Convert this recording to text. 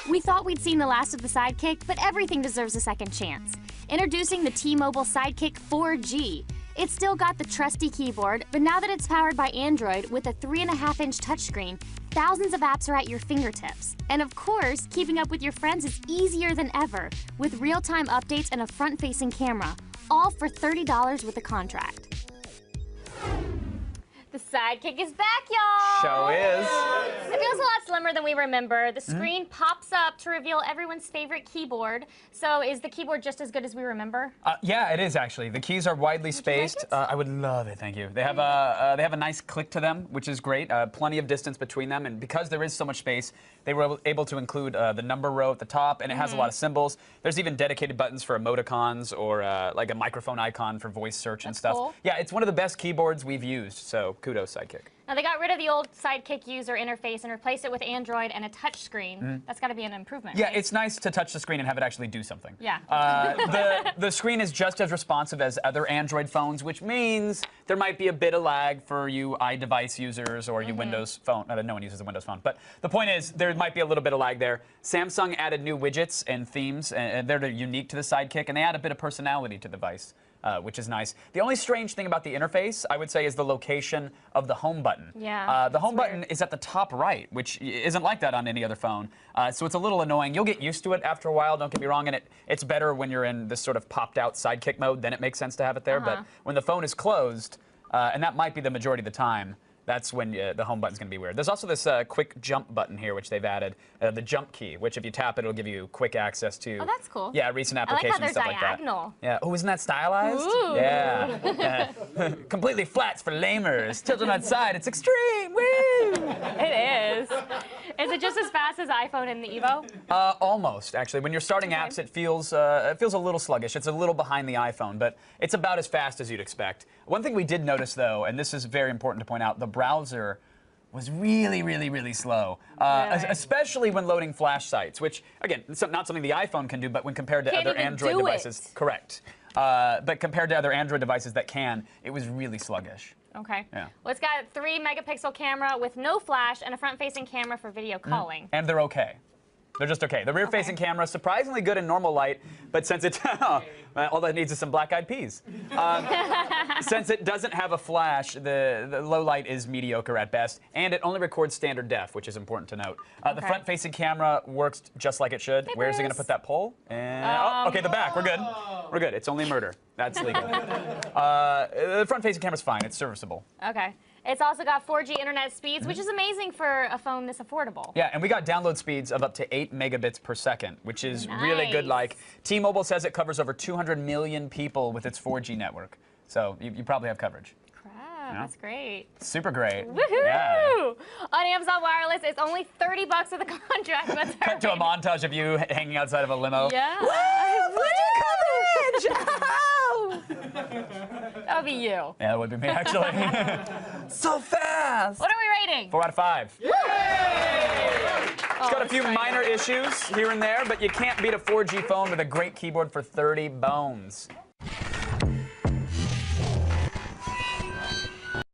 We thought we'd seen the last of the Sidekick, but everything deserves a second chance. Introducing the T-Mobile Sidekick 4G. It's still got the trusty keyboard, but now that it's powered by Android with a 3.5-inch touchscreen, thousands of apps are at your fingertips. And of course, keeping up with your friends is easier than ever, with real-time updates and a front-facing camera, all for $30 with a contract. The Sidekick is back, y'all! Show is. It feels a lot slimmer than we remember. The screen pops up to reveal everyone's favorite keyboard. So is the keyboard just as good as we remember? Yeah, it is actually. The keys are widely spaced. I would love it, thank you. They have a nice click to them, which is great. Plenty of distance between them, and because there is so much space, they were able to include the number row at the top, and it has a lot of symbols. There's even dedicated buttons for emoticons or like a microphone icon for voice search and stuff. Cool. Yeah, it's one of the best keyboards we've used, so kudos, Sidekick. Now, they got rid of the old Sidekick user interface and replaced it with Android and a touch screen. That's got to be an improvement, Yeah, right? it's nice to touch the screen and have it actually do something. Yeah. The screen is just as responsive as other Android phones, which means there might be a bit of lag for you iDevice users or you Windows phone. No one uses a Windows phone. But the point is, there might be a little bit of lag there. Samsung added new widgets and themes, and they're unique to the Sidekick, and they add a bit of personality to the device. Which is nice. The only strange thing about the interface, I would say, is the location of the home button. Yeah, the home button is at the top right, which isn't like that on any other phone. So it's a little annoying. You'll get used to it after a while, don't get me wrong, and it's better when you're in this sort of popped out Sidekick mode, then it makes sense to have it there. But when the phone is closed, and that might be the majority of the time, that's when the home button's going to be weird. There's also this quick jump button here, which they've added, the jump key, which if you tap it, it'll give you quick access to. Oh, that's cool. Yeah, recent applications and stuff like that. I like how they're diagonal. Yeah. Oh, isn't that stylized? Ooh. Yeah. Completely flats for lamers. Tilted on its side, it's extreme. Woo! It is. Is it just as fast as iPhone and the Evo? Almost, actually. When you're starting apps, it feels a little sluggish. It's a little behind the iPhone, but it's about as fast as you'd expect. One thing we did notice, though, and this is very important to point out, the browser was really, really, really slow, especially when loading flash sites, which, again, it's not something the iPhone can do, but when compared to other Android devices, correct. But compared to other Android devices that can, it was really sluggish. Okay. Yeah. Well, it's got a 3-megapixel camera with no flash and a front-facing camera for video calling. And they're okay. They're just okay. The rear-facing camera, surprisingly good in normal light, but since it all that needs is some black-eyed peas. Since it doesn't have a flash, the low light is mediocre at best, and it only records standard def, which is important to note. The front-facing camera works just like it should. Where is it going to put that pole? And, oh, okay, the back. We're good. We're good. It's only murder. That's legal. The front-facing camera's fine. It's serviceable. Okay. It's also got 4G internet speeds, which is amazing for a phone this affordable. Yeah, and we got download speeds of up to 8 megabits per second, which is really good. Like, T-Mobile says it covers over 200 million people with its 4G network. So you probably have coverage. Crap, that's great. Super great. Woohoo! Yeah. On Amazon Wireless, it's only $30 with a contract. That's Cut to a montage of you hanging outside of a limo. Yeah. Woo! 4G coverage! That would be you. Yeah, that would be me, actually. So fast! What are we rating? 4 out of 5. Yay! It's got a few minor issues here and there, but you can't beat a 4G phone with a great keyboard for 30 bones.